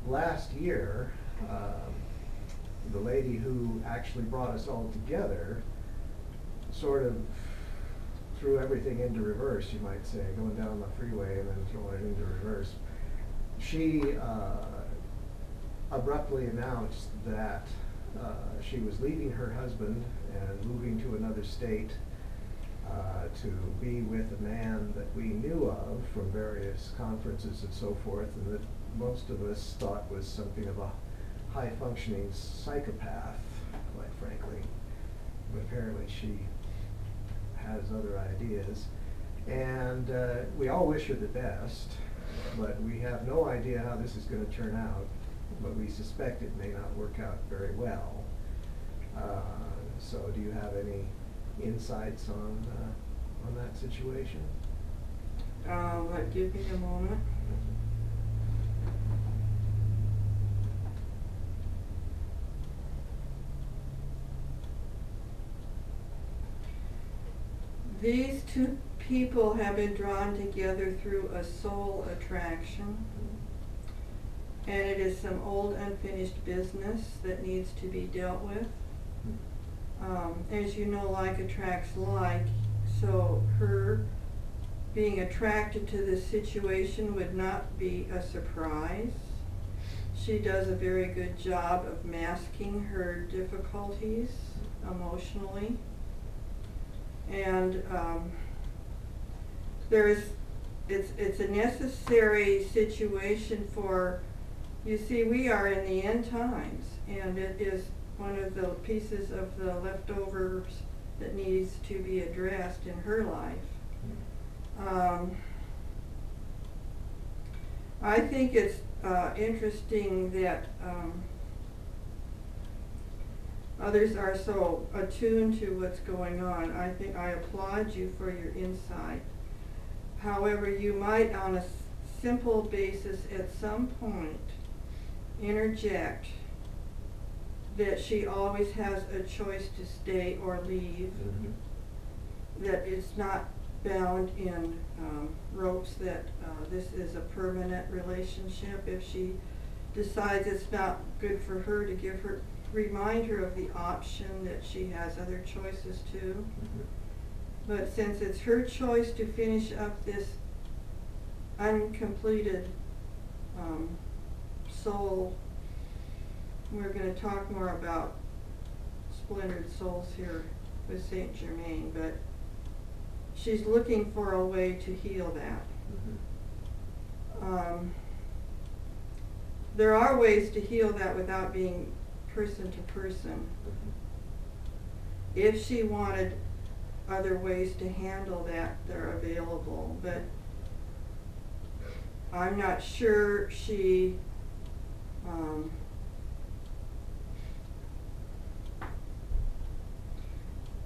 last year, the lady who actually brought us all together sort of threw everything into reverse, you might say, going down the freeway and then throwing it into reverse. She abruptly announced that she was leaving her husband and moving to another state to be with a man that we knew of from various conferences and so forth, and that most of us thought was something of a high-functioning psychopath, quite frankly. But apparently she has other ideas. And we all wish her the best, but we have no idea how this is going to turn out, but we suspect it may not work out very well. So do you have any insights on that situation? Give me a moment. These two people have been drawn together through a soul attraction, and it is some old unfinished business that needs to be dealt with. As you know, like attracts like, so her being attracted to this situation would not be a surprise. She does a very good job of masking her difficulties emotionally. And it's a necessary situation for, you see, we are in the end times, and it is one of the pieces of the leftovers that needs to be addressed in her life. I think it's interesting that others are so attuned to what's going on. I think I applaud you for your insight. However, you might on a simple basis at some point interject that she always has a choice to stay or leave, that it's not bound in ropes, that this is a permanent relationship. If she decides it's not good for her, to remind her of the option that she has other choices too. But since it's her choice to finish up this uncompleted soul, we're going to talk more about splintered souls here with Saint Germain, but she's looking for a way to heal that. There are ways to heal that without being person to person. If she wanted other ways to handle that, they're available, but I'm not sure she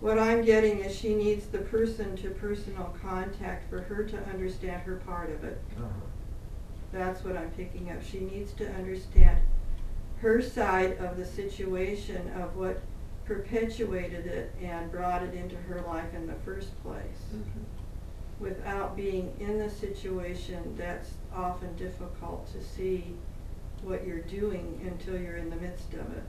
what I'm getting is she needs the person-to-personal contact for her to understand her part of it. That's what I'm picking up. She needs to understand her side of the situation, of what perpetuated it and brought it into her life in the first place. Without being in the situation, that's often difficult to see what you're doing until you're in the midst of it.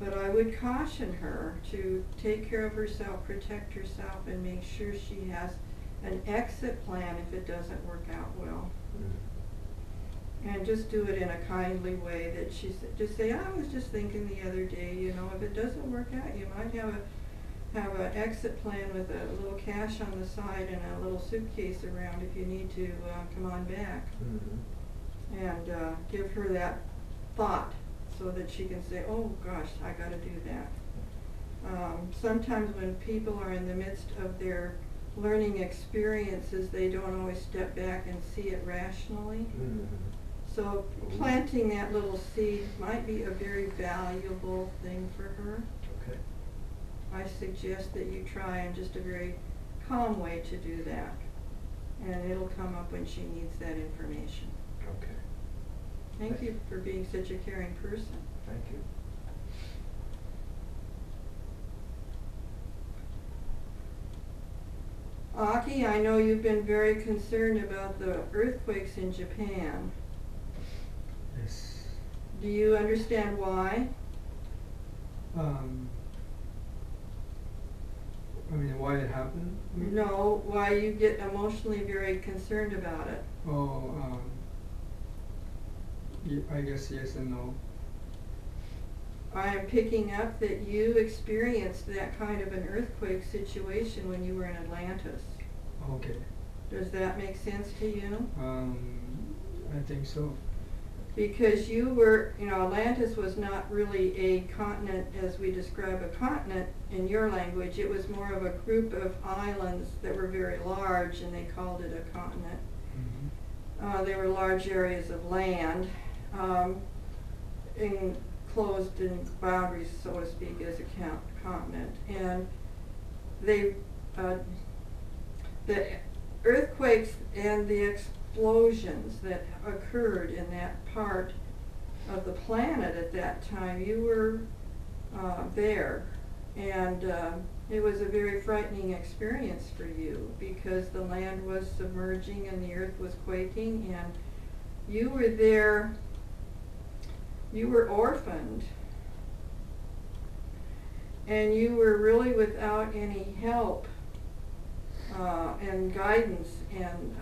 But I would caution her to take care of herself, protect herself, and make sure she has an exit plan if it doesn't work out well. And just do it in a kindly way, that she just say, I was just thinking the other day, you know, if it doesn't work out, you might have an exit plan with a little cash on the side and a little suitcase around if you need to come on back. And give her that thought so that she can say, oh gosh, I got to do that. Sometimes when people are in the midst of their learning experiences, they don't always step back and see it rationally. So planting that little seed might be a very valuable thing for her. I suggest that you try in just a very calm way to do that, and it'll come up when she needs that information. Thank you for being such a caring person. Thank you. Aki, I know you've been very concerned about the earthquakes in Japan. Do you understand why? I mean, why it happened? No, why you get emotionally very concerned about it. Oh, I guess yes and no. I am picking up that you experienced that kind of an earthquake situation when you were in Atlantis. Okay. Does that make sense to you? I think so. Because you were, Atlantis was not really a continent as we describe a continent in your language. It was more of a group of islands that were very large, and they called it a continent. Mm-hmm. They were large areas of land, enclosed in boundaries, so to speak, as a continent. And the earthquakes and the explosions that occurred in that part of the planet at that time, you were there. And it was a very frightening experience for you because the land was submerging and the earth was quaking, and you were there. You were orphaned, and you were really without any help and guidance, and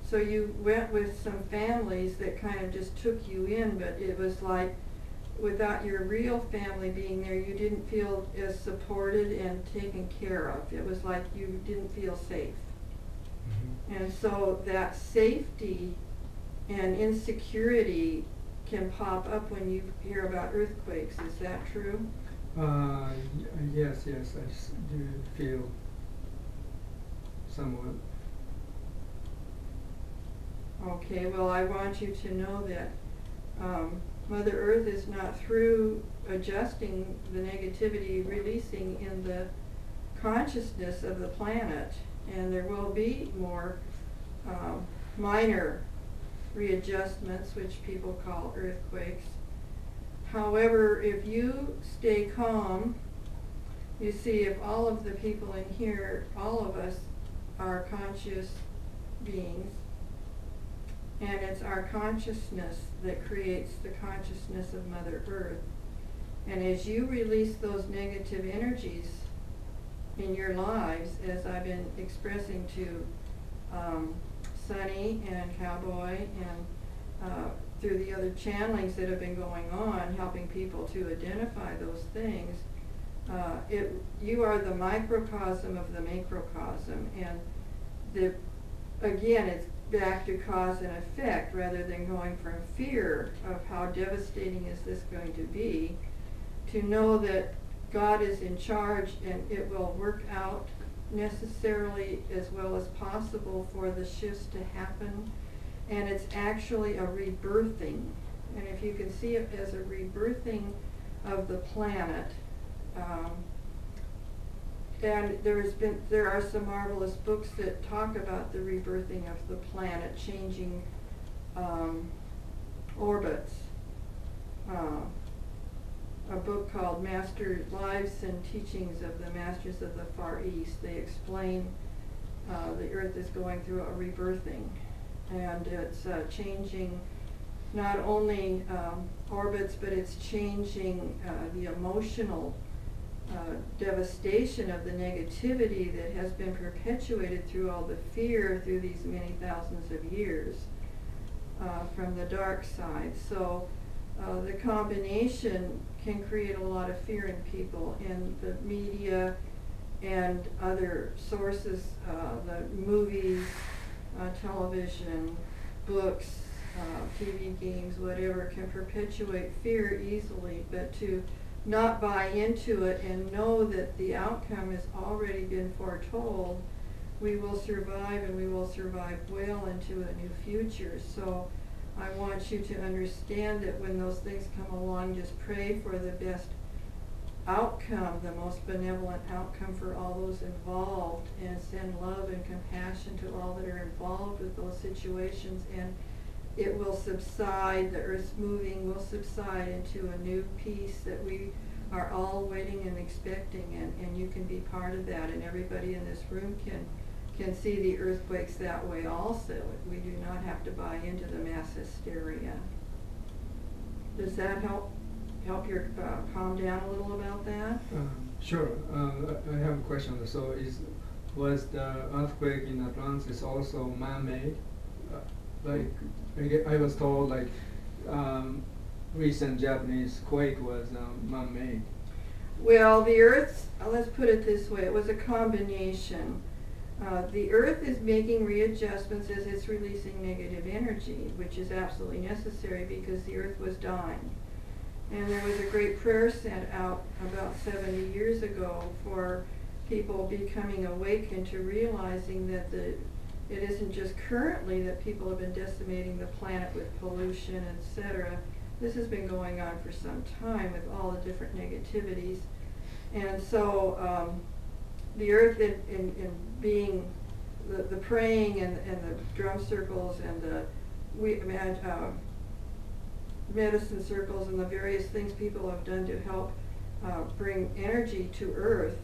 so you went with some families that kind of just took you in, but it was like without your real family being there, you didn't feel as supported and taken care of. It was like you didn't feel safe. Mm-hmm. And so that safety and insecurity can pop up when you hear about earthquakes. Is that true? Yes, I do feel somewhat. Okay, well, I want you to know that Mother Earth is not through adjusting the negativity, releasing in the consciousness of the planet, and there will be more minor readjustments, which people call earthquakes. However, if you stay calm, you see, if all of the people in here, all of us are conscious beings, and it's our consciousness that creates the consciousness of Mother Earth. And as you release those negative energies in your lives, as I've been expressing to Sunny and Cowboy and through the other channelings that have been going on, helping people to identify those things, you are the microcosm of the macrocosm. And again, it's back to cause and effect, rather than going from fear of how devastating is this going to be, to know that God is in charge and it will work out necessarily as well as possible for the shifts to happen. And it's actually a rebirthing. And if you can see it as a rebirthing of the planet, and there are some marvelous books that talk about the rebirthing of the planet, changing orbits. A book called Lives and Teachings of the Masters of the Far East. They explain the Earth is going through a rebirthing, and it's changing not only orbits, but it's changing the emotional devastation of the negativity that has been perpetuated through all the fear through these many thousands of years from the dark side. So the combination can create a lot of fear in people, in the media and other sources, the movies, television, books, TV games, whatever, can perpetuate fear easily. But to not buy into it and know that the outcome has already been foretold, we will survive, and we will survive well into a new future. So I want you to understand that when those things come along, just pray for the best outcome, the most benevolent outcome for all those involved, and send love and compassion to all that are involved with those situations, and it will subside. The earth's moving will subside into a new peace that we are all waiting and expecting, and you can be part of that, and everybody in this room can see the earthquakes that way also. We do not have to buy into the mass hysteria. Does that help your calm down a little about that? Sure. I have a question. So was the earthquake in Atlantis also man-made? Like I was told, like recent Japanese quake was man-made. Well, the Earth's, let's put it this way, it was a combination. The Earth is making readjustments as it's releasing negative energy, which is absolutely necessary because the Earth was dying. And there was a great prayer sent out about 70 years ago for people becoming awakened to realizing that it isn't just currently that people have been decimating the planet with pollution, etc. This has been going on for some time with all the different negativities. And so the Earth in being the praying and the drum circles and the medicine circles and the various things people have done to help bring energy to Earth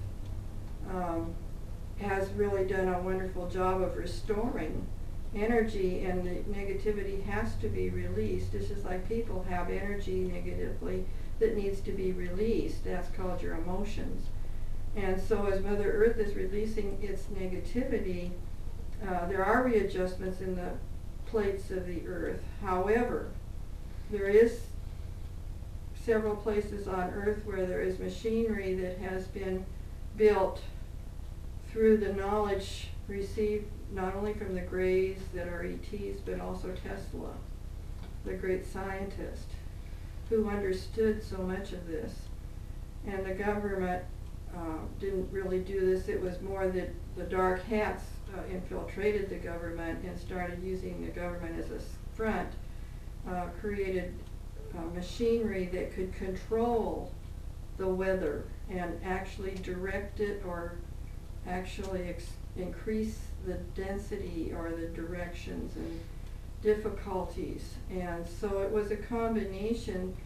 has really done a wonderful job of restoring energy, and the negativity has to be released. It's just like people have energy negatively that needs to be released. That's called your emotions. And so as Mother Earth is releasing its negativity, there are readjustments in the plates of the Earth. However, there is several places on Earth where there is machinery that has been built through the knowledge received not only from the Greys that are ETs, but also Tesla, the great scientist, who understood so much of this. And the government didn't really do this. It was more that the dark hats infiltrated the government and started using the government as a front, created machinery that could control the weather and actually direct it, or actually increase the density or the directions and difficulties. And so it was a combination.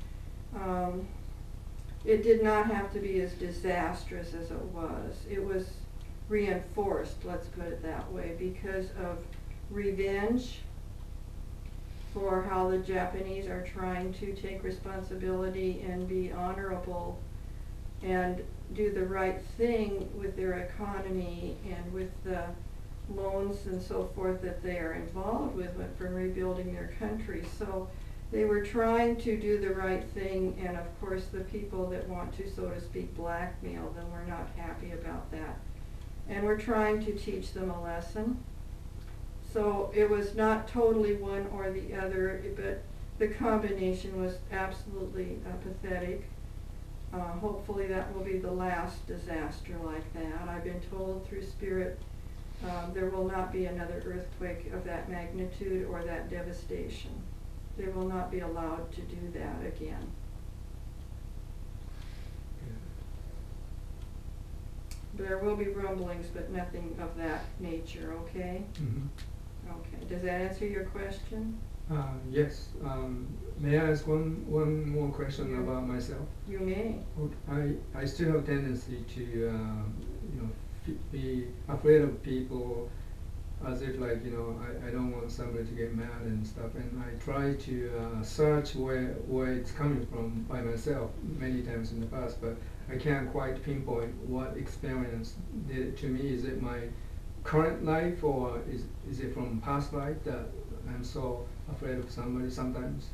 It did not have to be as disastrous as it was. It was reinforced, let's put it that way, because of revenge for how the Japanese are trying to take responsibility and be honorable and do the right thing with their economy and with the loans and so forth that they are involved with from rebuilding their country. So they were trying to do the right thing, and of course the people that want to, so to speak, blackmail them were not happy about that. And we're trying to teach them a lesson. So it was not totally one or the other, but the combination was absolutely pathetic. Hopefully that will be the last disaster like that. I've been told through Spirit there will not be another earthquake of that magnitude or that devastation. They will not be allowed to do that again. There will be rumblings, but nothing of that nature, okay? Mm-hmm. Okay. Does that answer your question? Yes. May I ask one more question about myself? You may. I still have tendency to be afraid of people, as if like I don't want somebody to get mad and stuff, and I try to search where it's coming from by myself many times in the past, but I can't quite pinpoint what experience did it to me. Is it my current life, or is it from past life that I'm so afraid of somebody sometimes?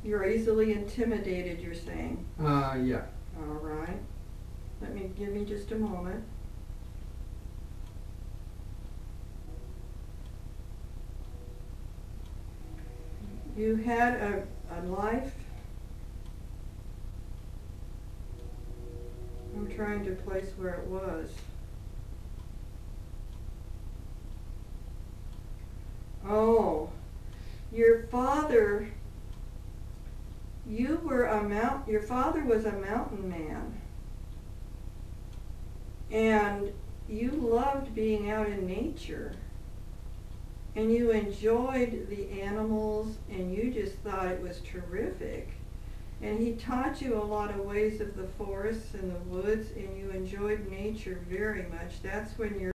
You're easily intimidated, you're saying? Yeah. All right. Give me just a moment. You had a life. I'm trying to place where it was. Oh, your father, your father was a mountain man. And you loved being out in nature. And you enjoyed the animals, and you just thought it was terrific. And he taught you a lot of ways of the forests and the woods, and you enjoyed nature very much. That's when your